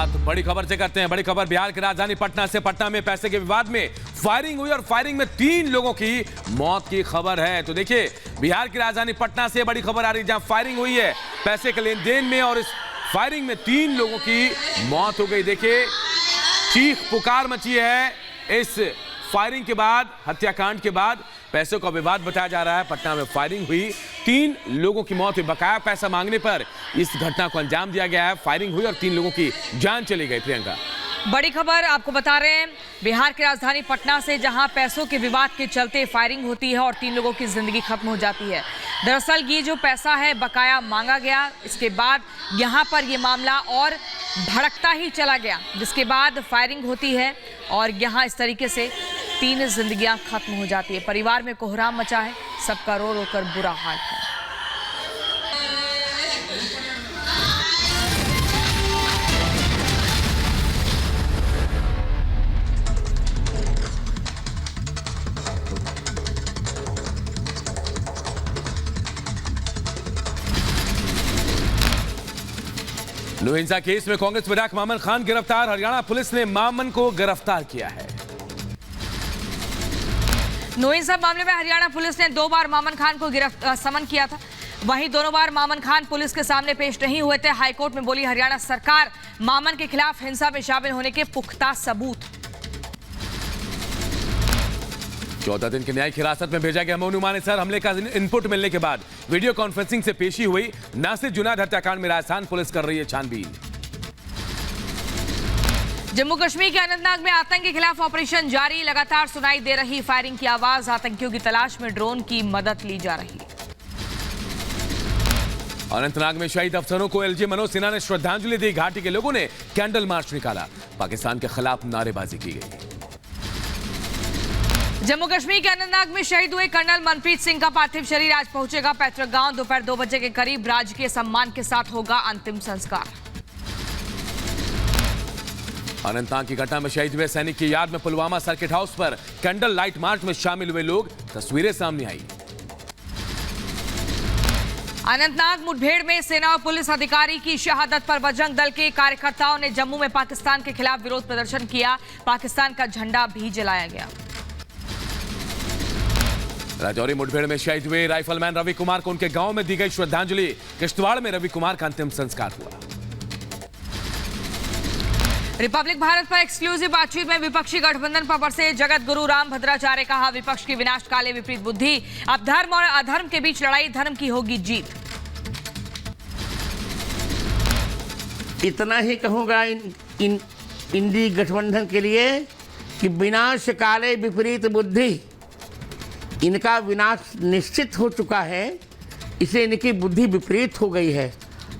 शुरुआत बड़ी खबर से करते हैं। बड़ी खबर बिहार की राजधानी पटना से। पटना में पैसे के विवाद में फायरिंग हुई और फायरिंग में 3 लोगों की मौत की खबर है। तो देखिए, बिहार की राजधानी पटना से बड़ी खबर आ रही है, जहां फायरिंग हुई है पैसे के लेन देन में, और इस फायरिंग में 3 लोगों की मौत हो गई। देखिए, चीख पुकार मची है इस फायरिंग के बाद, हत्याकांड के बाद। पैसों का विवाद बताया जा रहा है। पटना में फायरिंग हुई, 3 लोगों की मौत हुई। बकाया पैसा मांगने पर इस घटना को अंजाम दिया गया है। फायरिंग हुई और 3 लोगों की जान चली गई। प्रियंका, बड़ी खबर आपको बता रहे हैं बिहार की राजधानी पटना से, जहां पैसों के विवाद के चलते फायरिंग होती है और 3 लोगों की जिंदगी खत्म हो जाती है। दरअसल ये जो पैसा है बकाया मांगा गया, इसके बाद यहां पर ये मामला और भड़कता ही चला गया, जिसके बाद फायरिंग होती है और यहां इस तरीके से 3 जिंदगियां खत्म हो जाती है। परिवार में कोहराम मचा है, सबका रो रो कर बुरा हाल है। लू हिंसा केस में कांग्रेस विधायक मामन खान गिरफ्तार। हरियाणा पुलिस ने मामन को गिरफ्तार किया है। लू हिंसा मामले में हरियाणा पुलिस ने 2 बार मामन खान को समन किया था। वहीं दोनों बार मामन खान पुलिस के सामने पेश नहीं हुए थे। हाईकोर्ट में बोली हरियाणा सरकार, मामन के खिलाफ हिंसा में शामिल होने के पुख्ता सबूत। 14 दिन की न्यायिक हिरासत में भेजा गया मोनू मानेसर। हमले का इनपुट मिलने के बाद वीडियो कॉन्फ्रेंसिंग से पेशी हुई। नासिर जुनैद हत्याकांड में राजस्थान पुलिस कर रही है छानबीन। जम्मू कश्मीर के अनंतनाग में आतंक के खिलाफ ऑपरेशन जारी। लगातार सुनाई दे रही फायरिंग की आवाज। आतंकियों की तलाश में ड्रोन की मदद ली जा रही है। अनंतनाग में शहीद अफसरों को एलजी मनोज सिन्हा ने श्रद्धांजलि दी। घाटी के लोगों ने कैंडल मार्च निकाला। पाकिस्तान के खिलाफ नारेबाजी की गई। जम्मू कश्मीर के अनंतनाग में शहीद हुए कर्नल मनप्रीत सिंह का पार्थिव शरीर आज पहुंचेगा पैतृक गांव। दोपहर 2 बजे के करीब राजकीय सम्मान के साथ होगा अंतिम संस्कार। अनंतनाग की घटना में शहीद हुए सैनिक की याद में पुलवामा सर्किट हाउस पर कैंडल लाइट मार्च में शामिल हुए लोग। तस्वीरें सामने आई। अनंतनाग मुठभेड़ में सेना और पुलिस अधिकारी की शहादत पर बजरंग दल के कार्यकर्ताओं ने जम्मू में पाकिस्तान के खिलाफ विरोध प्रदर्शन किया। पाकिस्तान का झंडा भी जलाया गया। राजौरी मुठभेड़ में शहीद हुए राइफलमैन रवि कुमार को उनके गांव में दी गई श्रद्धांजलि। किश्तवाड़ में रवि कुमार का अंतिम संस्कार हुआ। रिपब्लिक भारत पर एक्सक्लूसिव बातचीत में विपक्षी गठबंधन पर बरसे जगत गुरु राम भद्राचार्य। कहा, विपक्ष की विनाशकाले विपरीत बुद्धि। अब धर्म और अधर्म के बीच लड़ाई, धर्म की होगी जीत। इतना ही कहूंगा इंडी गठबंधन के लिए कि विनाशकाले विपरीत बुद्धि, इनका विनाश निश्चित हो चुका है, इसे इनकी बुद्धि विपरीत हो गई है।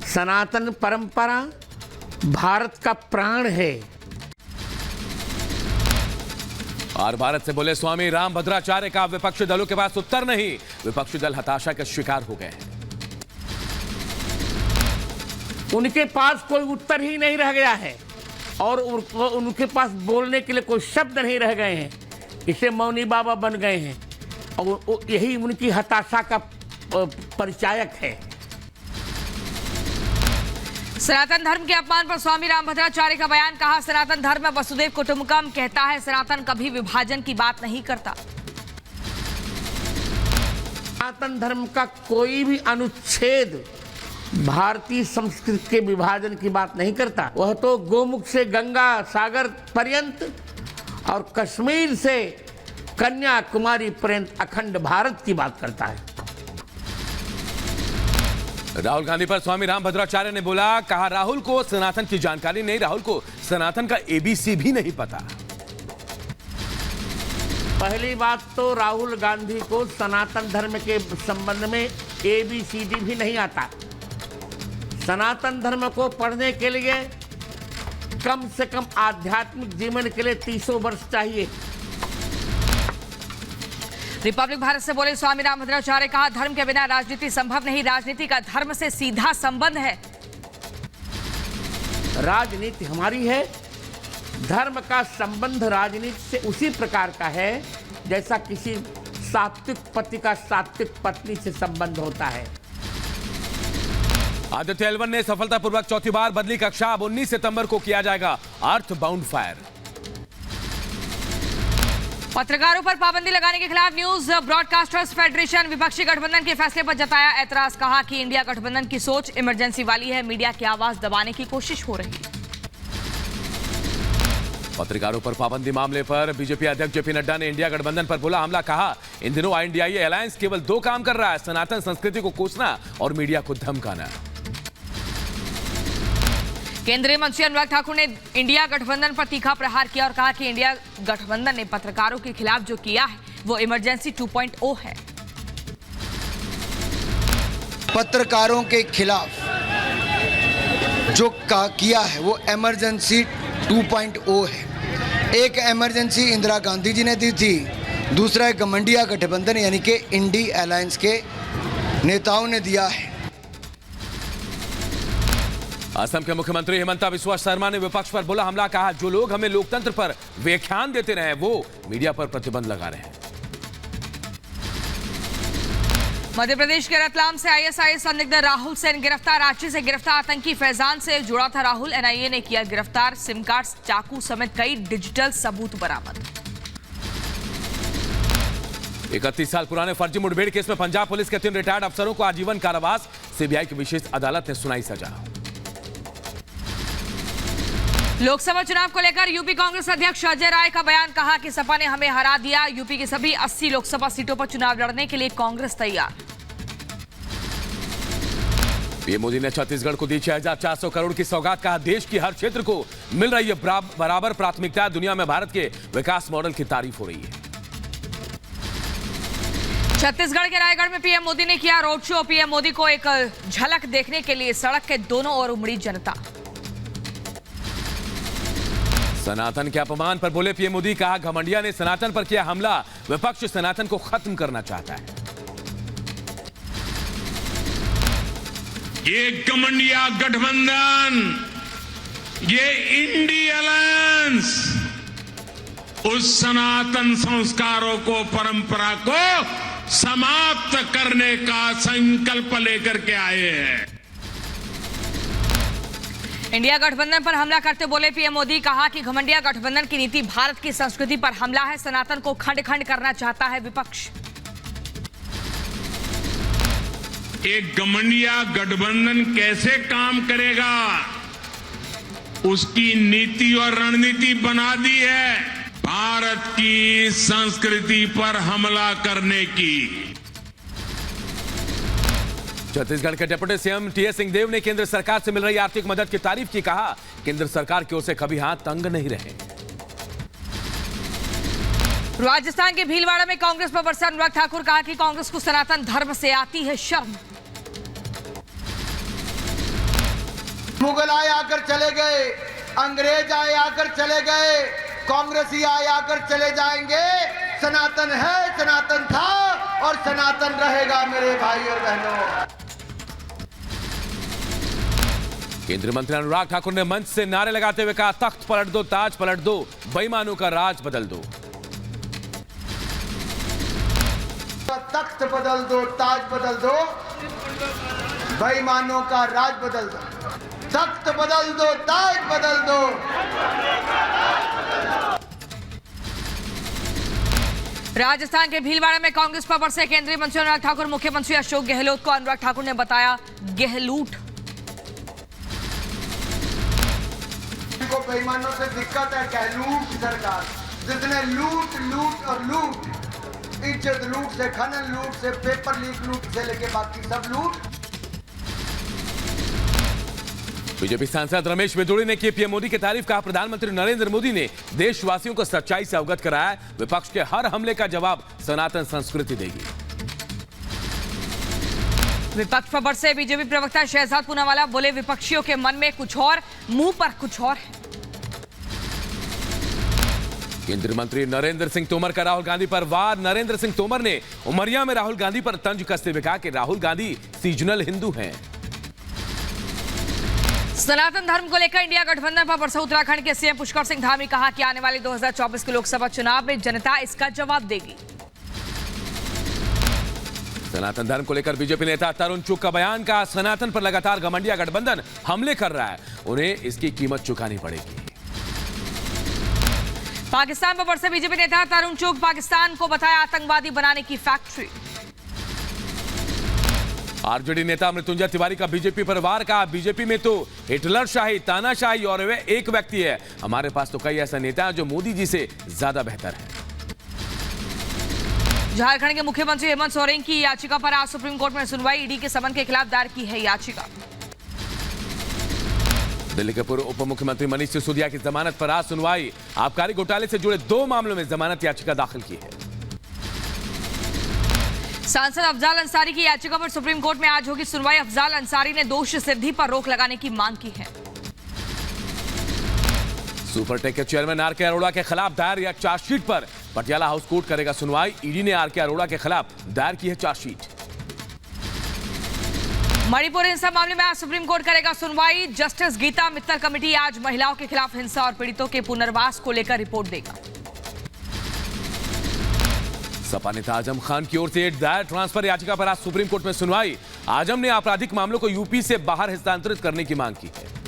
सनातन परंपरा भारत का प्राण है। और भारत से बोले स्वामी राम भद्राचार्य का, विपक्षी दलों के पास उत्तर नहीं। विपक्षी दल हताशा के शिकार हो गए हैं। उनके पास कोई उत्तर ही नहीं रह गया है और उनके पास बोलने के लिए कोई शब्द नहीं रह गए हैं। इसे मौनी बाबा बन गए हैं और यही उनकी हताशा का परिचायक है। सनातन धर्म के अपमान पर स्वामी राम भद्राचार्य का बयान। कहा, सनातन धर्म में वसुदेव कुटुंबकम कहता है, सनातन कभी विभाजन की बात नहीं करता। सनातन धर्म का कोई भी अनुच्छेद भारतीय संस्कृति के विभाजन की बात नहीं करता। वह तो गोमुख से गंगा सागर पर्यंत और कश्मीर से कन्याकुमारी पर्यंत अखंड भारत की बात करता है। राहुल गांधी पर स्वामी राम भद्राचार्य ने बोला, कहा राहुल को सनातन की जानकारी नहीं, राहुल को सनातन का एबीसी भी नहीं पता। पहली बात तो राहुल गांधी को सनातन धर्म के संबंध में एबीसीडी भी नहीं आता। सनातन धर्म को पढ़ने के लिए कम से कम आध्यात्मिक जीवन के लिए 300 वर्ष चाहिए। रिपब्लिक भारत से बोले स्वामी राम भद्राचार्य। कहा, धर्म के बिना राजनीति संभव नहीं, राजनीति का धर्म से सीधा संबंध है। राजनीति हमारी है, धर्म का संबंध राजनीति से उसी प्रकार का है जैसा किसी सात्विक पति का सात्विक पत्नी से संबंध होता है। आदित्य एल1 ने सफलतापूर्वक चौथी बार बदली कक्षा। अब 19 सितंबर को किया जाएगा अर्थ बाउंड फायर। पत्रकारों पर पाबंदी लगाने के खिलाफ न्यूज ब्रॉडकास्टर्स फेडरेशन विपक्षी गठबंधन के फैसले पर जताया ऐतराज। कहा कि इंडिया गठबंधन की सोच इमरजेंसी वाली है, मीडिया की आवाज दबाने की कोशिश हो रही है। पत्रकारों पर पाबंदी मामले पर बीजेपी अध्यक्ष जेपी नड्डा ने इंडिया गठबंधन पर बोला हमला। कहा इन दिनों INDIA अलायंस केवल 2 काम कर रहा है, सनातन संस्कृति को कोसना और मीडिया को धमकाना। केंद्रीय मंत्री अनुराग ठाकुर ने इंडिया गठबंधन पर तीखा प्रहार किया और कहा कि इंडिया गठबंधन ने पत्रकारों के खिलाफ जो किया है वो इमरजेंसी 2.0 है। पत्रकारों के खिलाफ जो किया है वो इमरजेंसी 2.0 है। एक इमरजेंसी इंदिरा गांधी जी ने दी थी, दूसरा एक गठबंधन गठबंधन यानी कि इंडी अलायंस के नेताओं ने दिया है। असम के मुख्यमंत्री हिमंता बिस्वा शर्मा ने विपक्ष पर बोला हमला। कहा जो लोग हमें लोकतंत्र पर व्याख्यान देते रहे वो मीडिया पर प्रतिबंध लगा रहे हैं। मध्य प्रदेश के रतलाम से ISI संदिग्ध राहुल सेन गिरफ्तार। रांची से गिरफ्तार आतंकी फैजान से जुड़ा था राहुल। NIA ने किया गिरफ्तार। सिम कार्ड, चाकू समेत कई डिजिटल सबूत बरामद। 31 साल पुराने फर्जी मुठभेड़ केस में पंजाब पुलिस के 3 रिटायर्ड अफसरों को आजीवन कारावास। CBI की विशेष अदालत ने सुनाई सजा। लोकसभा चुनाव को लेकर यूपी कांग्रेस अध्यक्ष अजय राय का बयान। कहा कि सपा ने हमें हरा दिया। यूपी की सभी 80 लोकसभा सीटों पर चुनाव लड़ने के लिए कांग्रेस तैयार। पीएम मोदी ने छत्तीसगढ़ को दी 6400 करोड़ की सौगात। कहा देश की हर क्षेत्र को मिल रही है बराबर प्राथमिकता। दुनिया में भारत के विकास मॉडल की तारीफ हो रही है। छत्तीसगढ़ के रायगढ़ में पीएम मोदी ने किया रोड शो। पीएम मोदी को एक झलक देखने के लिए सड़क के दोनों ओर उमड़ी जनता। सनातन के अपमान पर बोले पीएम मोदी। कहा घमंडिया ने सनातन पर किया हमला। विपक्ष सनातन को खत्म करना चाहता है। ये घमंडिया गठबंधन, ये इंडी अलायंस उस सनातन संस्कारों को, परंपरा को समाप्त करने का संकल्प लेकर के आए हैं। इंडिया गठबंधन पर हमला करते बोले पीएम मोदी। कहा कि घमंडिया गठबंधन की नीति भारत की संस्कृति पर हमला है। सनातन को खंड खंड करना चाहता है विपक्ष। एक घमंडिया गठबंधन कैसे काम करेगा उसकी नीति और रणनीति बना दी है भारत की संस्कृति पर हमला करने की। छत्तीसगढ़ के डिप्टी सीएम TS सिंहदेव ने केंद्र सरकार से मिल रही आर्थिक मदद की तारीफ की। कहा केंद्र सरकार की ओर से कभी हाथ तंग नहीं रहे। राजस्थान के भीलवाड़ा में कांग्रेस पर बरसा अनुराग ठाकुर। कहा कि कांग्रेस को सनातन धर्म से आती है शर्म। मुगल आए आकर चले गए, अंग्रेज आए आकर चले गए, कांग्रेसी आए आकर चले जाएंगे। सनातन है, सनातन था और सनातन रहेगा मेरे भाई और बहनों। केंद्रीय मंत्री अनुराग ठाकुर ने मंच से नारे लगाते हुए कहा तख्त पलट दो, ताज पलट दो, बेईमानों का राज बदल दो। तख्त बदल दो, ताज बदल दो, बेईमानों का राज बदल दो। तख्त बदल दो, ताज बदल दो। राजस्थान के भीलवाड़ा में कांग्रेस पर बरसे केंद्रीय मंत्री अनुराग ठाकुर। मुख्यमंत्री अशोक गहलोत को अनुराग ठाकुर ने बताया गहलूट। को बेईमानों से दिक्कत है, गहलूट सरकार जिसने लूट लूट और लूट, इज्जत लूट से, खनन लूट से, पेपर लीक लूट से लेके बाकी सब लूट। बीजेपी सांसद रमेश बिदुड़ी ने की पीएम मोदी की तारीफ। कहा प्रधानमंत्री नरेंद्र मोदी ने देशवासियों को सच्चाई से अवगत कराया। विपक्ष के हर हमले का जवाब सनातन संस्कृति देगी। विपक्ष पर बरसे बीजेपी प्रवक्ता शहजाद पूनावाला। बोले विपक्षियों के मन में कुछ और, मुंह पर कुछ और है। केंद्रीय मंत्री नरेंद्र सिंह तोमर का राहुल गांधी पर वार। नरेंद्र सिंह तोमर ने उमरिया में राहुल गांधी पर तंज कसते हुए कहा कि राहुल गांधी सीजनल हिंदू हैं। सनातन धर्म को लेकर इंडिया गठबंधन पर बरसा उत्तराखंड के सीएम पुष्कर सिंह धामी। कहा कि आने वाले 2024 के लोकसभा चुनाव में जनता इसका जवाब देगी। सनातन धर्म को लेकर बीजेपी नेता तरुण चुग का बयान का सनातन पर लगातार घमंडिया गठबंधन हमले कर रहा है, उन्हें इसकी कीमत चुकानी पड़ेगी। पाकिस्तान पर बरसे बीजेपी नेता तरुण चुग, पाकिस्तान को बताया आतंकवादी बनाने की फैक्ट्री। आरजेडी नेता मृत्युंजय तिवारी का बीजेपी पर वार, का बीजेपी में तो हिटलर शाही, तानाशाही और वे एक व्यक्ति है, हमारे पास तो कई ऐसे नेता हैं जो मोदी जी से ज्यादा बेहतर है। झारखंड के मुख्यमंत्री हेमंत सोरेन की याचिका पर आज सुप्रीम कोर्ट में सुनवाई, ईडी के समन के खिलाफ दायर की है याचिका। दिल्ली के पूर्व उप मुख्यमंत्री मनीष सिसोदिया की जमानत पर आज सुनवाई, आबकारी घोटाले से जुड़े 2 मामलों में जमानत याचिका दाखिल की है। सांसद अफजाल अंसारी की याचिका पर सुप्रीम कोर्ट में आज होगी सुनवाई, अफजाल अंसारी ने दोष सिद्धि पर रोक लगाने की मांग की है। सुपरटेक के चेयरमैन आर.के. अरोड़ा के खिलाफ दायर या चार्जशीट पर पटियाला हाउस कोर्ट करेगा सुनवाई, ईडी ने आर.के. अरोड़ा के खिलाफ दायर की है चार्जशीट। मणिपुर हिंसा मामले में आज सुप्रीम कोर्ट करेगा सुनवाई, जस्टिस गीता मित्तल कमेटी आज महिलाओं के खिलाफ हिंसा और पीड़ितों के पुनर्वास को लेकर रिपोर्ट देगा। सपा नेता आजम खान की ओर से दायर ट्रांसफर याचिका पर आज सुप्रीम कोर्ट में सुनवाई, आजम ने आपराधिक मामलों को यूपी से बाहर हस्तांतरित करने की मांग की है।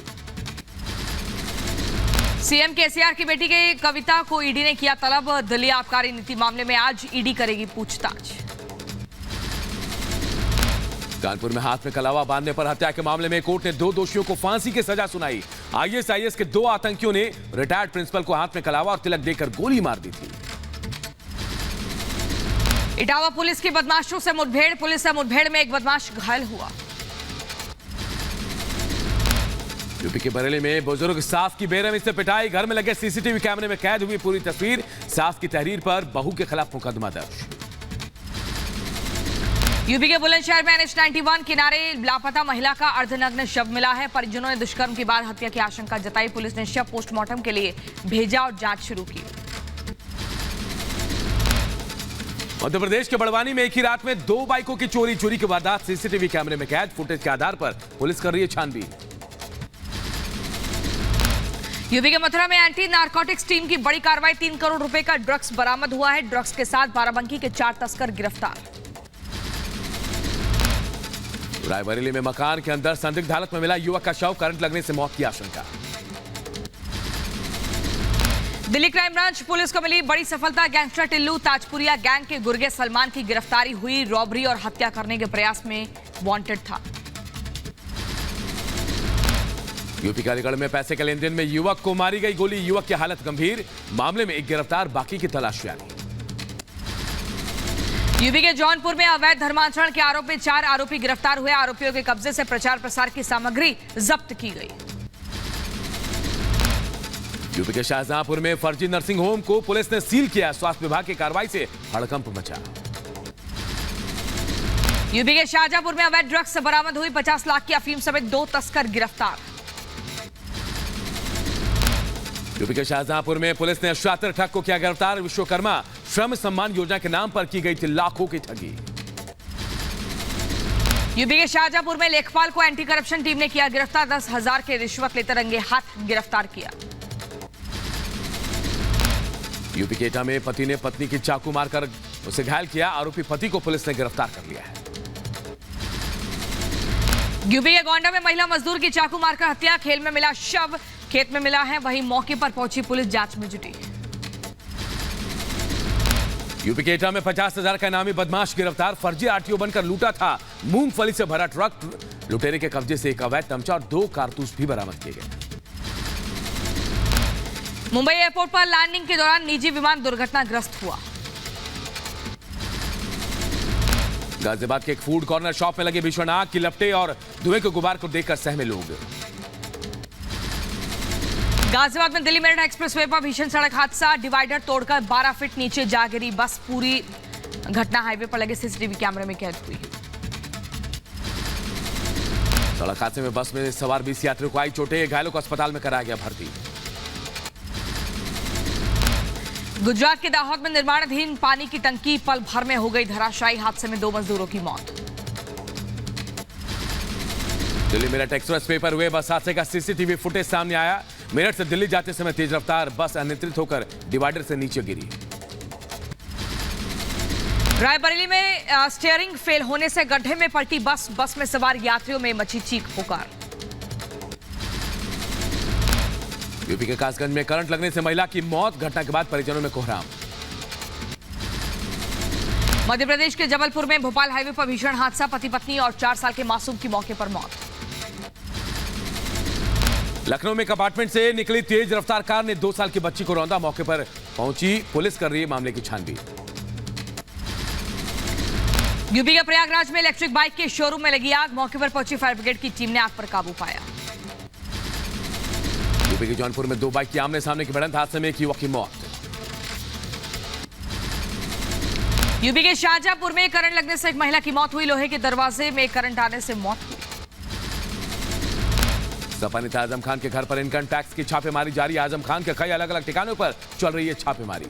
सीएम केसीआर की बेटी के कविता को ईडी ने किया तलब, दिल्ली आबकारी नीति मामले में आज ईडी करेगी पूछताछ। कानपुर में हाथ में कलावा बांधने पर हत्या के मामले में कोर्ट ने 2 दोषियों को फांसी की सजा सुनाई। आईएसआईएस के 2 आतंकियों ने रिटायर्ड प्रिंसिपल को हाथ में कलावा और तिलक देकर गोली मार दी थी। इटावा पुलिस की बदमाशों से मुठभेड़, पुलिस से मुठभेड़ में एक बदमाश घायल हुआ। यूपी के बरेली में बुजुर्ग सास की बेरहमी से पिटाई, घर में लगे सीसीटीवी कैमरे में कैद हुई पूरी तस्वीर, सास की तहरीर पर बहू के खिलाफ मुकदमा दर्ज। यूपी के बुलंदशहर में NH-91 किनारे लापता महिला का अर्धनग्न शव मिला है, परिजनों ने दुष्कर्म के बाद हत्या की आशंका जताई, पुलिस ने शव पोस्टमार्टम के लिए भेजा और जांच शुरू की। मध्य प्रदेश के बड़वानी में एक ही रात में 2 बाइकों की चोरी की वारदात सीसीटीवी कैमरे में कैद, फुटेज के आधार पर पुलिस कर रही है छानबीन। यूपी के मथुरा में एंटी नारकोटिक्स टीम की बड़ी कार्रवाई, 3 करोड़ रुपए का ड्रग्स बरामद हुआ है, ड्रग्स के साथ बाराबंकी के 4 तस्कर गिरफ्तार। रायबरेली में मकान के अंदर संदिग्ध हालत में मिला युवक का शव, करंट लगने से मौत की आशंका। दिल्ली क्राइम ब्रांच पुलिस को मिली बड़ी सफलता, गैंगस्टर टिल्लू ताजपुरिया गैंग के गुर्गे सलमान की गिरफ्तारी हुई, रॉबरी और हत्या करने के प्रयास में वांटेड था। यूपी के अलीगढ़ में पैसे के लेन देन में युवक को मारी गई गोली, युवक की हालत गंभीर, मामले में एक गिरफ्तार, बाकी की तलाश जारी। यूपी के जौनपुर में अवैध धर्माचरण के आरोप में 4 आरोपी गिरफ्तार हुए, आरोपियों के कब्जे से प्रचार प्रसार की सामग्री जब्त की गई। यूपी के शाहजहांपुर में फर्जी नर्सिंग होम को पुलिस ने सील किया, स्वास्थ्य विभाग की कार्रवाई से हड़कंप मचा। यूपी के शाहजहांपुर में अवैध ड्रग्स बरामद हुई, 50 लाख की अफीम समेत 2 तस्कर गिरफ्तार। यूपी के शाहजहांपुर में पुलिस ने शातिर ठग को किया गिरफ्तार, विश्वकर्मा श्रम सम्मान योजना के नाम पर की गई थी लाखों की ठगी। यूपी के शाहजहांपुर में लेखपाल को एंटी करप्शन टीम ने किया गिरफ्तार, 10,000 के रिश्वत लेते रंगे हाथ गिरफ्तार किया। यूपी के एटा में पति ने पत्नी की चाकू मारकर उसे घायल किया, आरोपी पति को पुलिस ने गिरफ्तार कर लिया है। यूपी के गोंडा में महिला मजदूर की चाकू मारकर हत्या, खेल में मिला शव, खेत में मिला है, वहीं मौके पर पहुंची पुलिस जांच में जुटी। यूपी के एटा में 50,000 का इनामी बदमाश गिरफ्तार, फर्जी आरटीओ बनकर लूटा था मूंगफली से भरा ट्रक, लुटेरे के कब्जे से एक अवैध तमचा और 2 कारतूस भी बरामद किए गए। मुंबई एयरपोर्ट पर लैंडिंग के दौरान निजी विमान दुर्घटनाग्रस्त हुआ। गाजियाबाद के एक फूड कॉर्नर शॉप में लगे भीषण आग की लपटें और धुएं के गुबार को देखकर सहमे लोग। गाजियाबाद में दिल्ली मेरठ एक्सप्रेसवे पर भीषण सड़क हादसा, डिवाइडर तोड़कर 12 फीट नीचे जा गिरी बस, पूरी घटना हाईवे पर लगे सीसीटीवी कैमरे में कैद हुई। सड़क हादसे में बस में सवार 20 यात्रियों को आई चोटें, घायलों को अस्पताल में कराया गया भर्ती। गुजरात के दाहोद में निर्माणाधीन पानी की टंकी पल भर में हो गई धराशायी, हादसे में 2 मजदूरों की मौत। दिल्ली मेरठ एक्सप्रेस वे पर हुए बस हादसे का सीसीटीवी फुटेज सामने आया, मेरठ से दिल्ली जाते समय तेज रफ्तार बस अनियंत्रित होकर डिवाइडर से नीचे गिरी। रायबरेली में स्टीयरिंग फेल होने से गड्ढे में पलटी बस में सवार यात्रियों में मची चीख पुकार। यूपी के कासगंज में करंट लगने से महिला की मौत, घटना के बाद परिजनों में कोहराम। मध्य प्रदेश के जबलपुर में भोपाल हाईवे पर भीषण हादसा, पति पत्नी और 4 साल के मासूम की मौके पर मौत। लखनऊ में एक अपार्टमेंट से निकली तेज रफ्तार कार ने 2 साल की बच्ची को रौंदा, मौके पर पहुंची पुलिस कर रही है मामले की छानबीन। यूपी के प्रयागराज में इलेक्ट्रिक बाइक के शोरूम में लगी आग, मौके पर पहुंची फायर ब्रिगेड की टीम ने आग पर काबू पाया। यूपी के जौनपुर में 2 बाइक की आमने सामने की भिड़ंत, हादसे में एक युवक की मौत। यूपी के शाहजहांपुर में करंट लगने से एक महिला की मौत हुई, लोहे के दरवाजे में करंट आने से मौत हुई। सपा नेता आजम खान के घर पर इनकम टैक्स की छापेमारी जारी, आजम खान के कई अलग अलग ठिकानों पर चल रही है छापेमारी।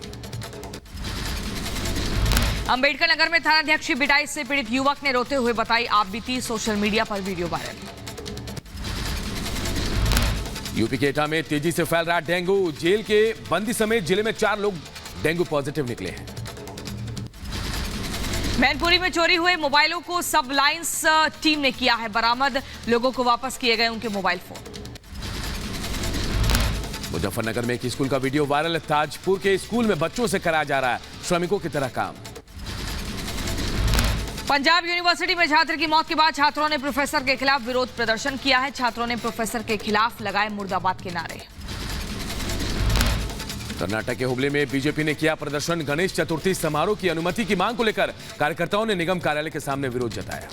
अंबेडकर नगर में थानाध्यक्ष की पिटाई से पीड़ित युवक ने रोते हुए बताई आप बीती, सोशल मीडिया पर वीडियो वायरल। यूपी के एटा में तेजी से फैल रहा डेंगू, जेल के बंदी समेत जिले में 4 लोग डेंगू पॉजिटिव निकले हैं। मैनपुरी में चोरी हुए मोबाइलों को सब लाइंस टीम ने किया है बरामद, लोगों को वापस किए गए उनके मोबाइल फोन। मुजफ्फरनगर में एक स्कूल का वीडियो वायरल, ताजपुर के स्कूल में बच्चों से कराया जा रहा है श्रमिकों की तरह काम। पंजाब यूनिवर्सिटी में छात्र की मौत के बाद छात्रों ने प्रोफेसर के खिलाफ विरोध प्रदर्शन किया है, छात्रों ने प्रोफेसर के खिलाफ लगाए मुर्दाबाद के नारे। कर्नाटक के हुबली में बीजेपी ने किया प्रदर्शन, गणेश चतुर्थी समारोह की अनुमति की मांग को लेकर कार्यकर्ताओं ने निगम कार्यालय के सामने विरोध जताया।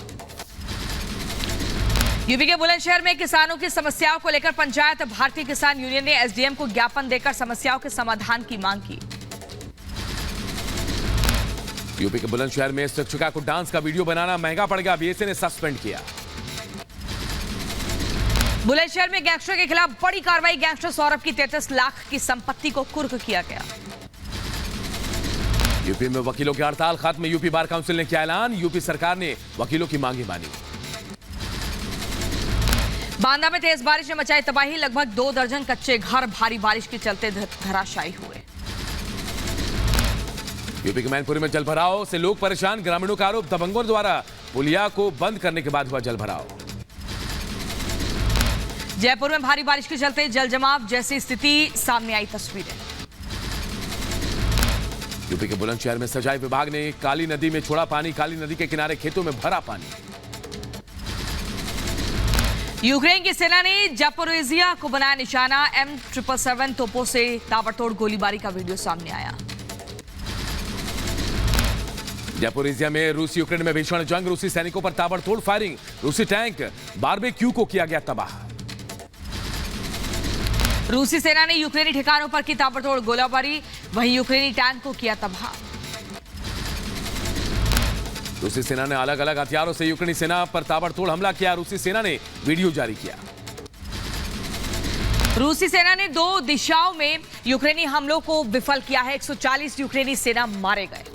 यूपी के बुलंदशहर में किसानों की समस्याओं को लेकर पंचायत भारतीय किसान यूनियन ने एसडीएम को ज्ञापन देकर समस्याओं के समाधान की मांग की। यूपी के बुलंदशहर में शिक्षिका को डांस का वीडियो बनाना महंगा पड़ गया, बीएसए ने सस्पेंड किया। बुलंदशहर में गैंगस्टर के खिलाफ बड़ी कार्रवाई, गैंगस्टर सौरभ की 33 लाख की संपत्ति को कुर्क किया गया। यूपी में वकीलों की हड़ताल खत्म, यूपी बार काउंसिल ने किया ऐलान, यूपी सरकार ने वकीलों की मांगे मानी। बांदा में तेज बारिश ने मचाई तबाही, लगभग 2 दर्जन कच्चे घर भारी बारिश के चलते धराशायी हुए। यूपी के मैनपुरी में जलभराव से लोग परेशान, ग्रामीणों का आरोप दबंगों द्वारा पुलिया को बंद करने के बाद हुआ जलभराव। जयपुर में भारी बारिश के चलते जल जमाव जैसी स्थिति सामने आई तस्वीरें। यूपी के बुलंदशहर में सिंचाई विभाग ने काली नदी में छोड़ा पानी, काली नदी के किनारे खेतों में भरा पानी। यूक्रेन की सेना ने जापोरिजिया को बनाया निशाना, M777 तोपों से ताबड़तोड़ गोलीबारी का वीडियो सामने आया। जापोरिजिया में रूस यूक्रेन में भीषण जंग, रूसी सैनिकों पर ताबड़तोड़ फायरिंग, रूसी टैंक बारबेक्यू को किया गया तबाह। रूसी सेना ने यूक्रेनी ठिकानों पर की ताबड़तोड़ गोलाबारी, वहीं यूक्रेनी टैंक को किया तबाह। रूसी सेना ने अलग अलग हथियारों से यूक्रेनी सेना पर ताबड़तोड़ हमला किया, रूसी सेना ने वीडियो जारी किया। रूसी सेना ने 2 दिशाओं में यूक्रेनी हमलों को विफल किया है, 140 यूक्रेनी सेना मारे गए।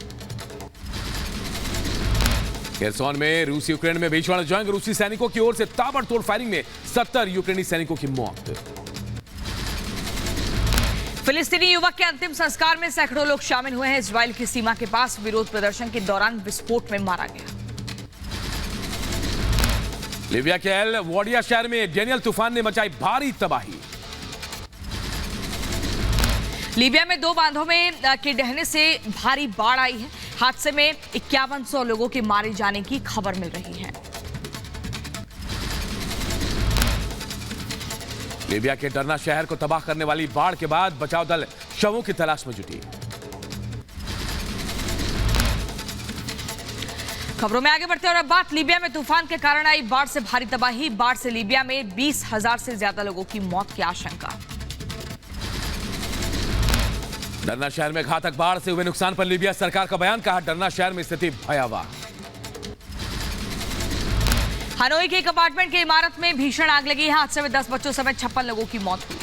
खेरसोन में रूस यूक्रेन में भीषण जंग, रूसी सैनिकों की ओर से ताबड़तोड़ फायरिंग में 70 यूक्रेनी सैनिकों की मौत। फिलिस्तीनी युवक के अंतिम संस्कार में सैकड़ों लोग शामिल हुए हैं, इजराइल की सीमा के पास विरोध प्रदर्शन के दौरान विस्फोट में मारा गया। लीबिया के एल वाडिया शहर में डेनियल तूफान ने मचाई भारी तबाही। लीबिया में 2 बांधों में के ढहने से भारी बाढ़ आई है, हादसे में 5100 लोगों के मारे जाने की खबर मिल रही है। लीबिया के डरना शहर को तबाह करने वाली बाढ़ के बाद बचाव दल शवों की तलाश में जुटी। खबरों में आगे बढ़ते हैं और अब बात लीबिया में तूफान के कारण आई बाढ़ से भारी तबाही, बाढ़ से लीबिया में 20,000 से ज्यादा लोगों की मौत की आशंका। डरना शहर में घातक बाढ़ से हुए नुकसान पर लीबिया सरकार का बयान, कहा डरना शहर में स्थिति भयावह। हनोई के एक अपार्टमेंट की इमारत में भीषण आग लगी है, हादसे में 10 बच्चों समेत 56 लोगों की मौत हुई।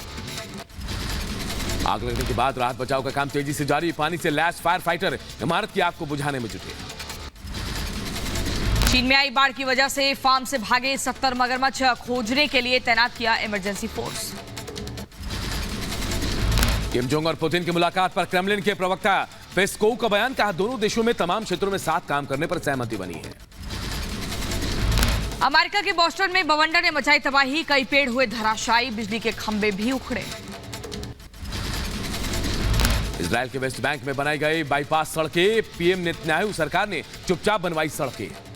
आग लगने के बाद राहत बचाव का काम तेजी से जारी, पानी से लैस फायर फाइटर इमारत की आग को बुझाने में जुटे। चीन में आई बाढ़ की वजह से फार्म से भागे 70 मगरमच्छ खोजने के लिए तैनात किया इमरजेंसी फोर्स। किम जोंग और पुतिन की मुलाकात पर क्रेमलिन के प्रवक्ता पेस्कोव का बयान, कहा दोनों देशों में तमाम क्षेत्रों में साथ काम करने पर सहमति बनी है। अमेरिका के बोस्टन में बवंडर ने मचाई तबाही, कई पेड़ हुए धराशायी, बिजली के खंभे भी उखड़े। इजराइल के वेस्ट बैंक में बनाई गई बाईपास सड़कें, पीएम नेतन्याहू सरकार ने चुपचाप बनवाई सड़कें।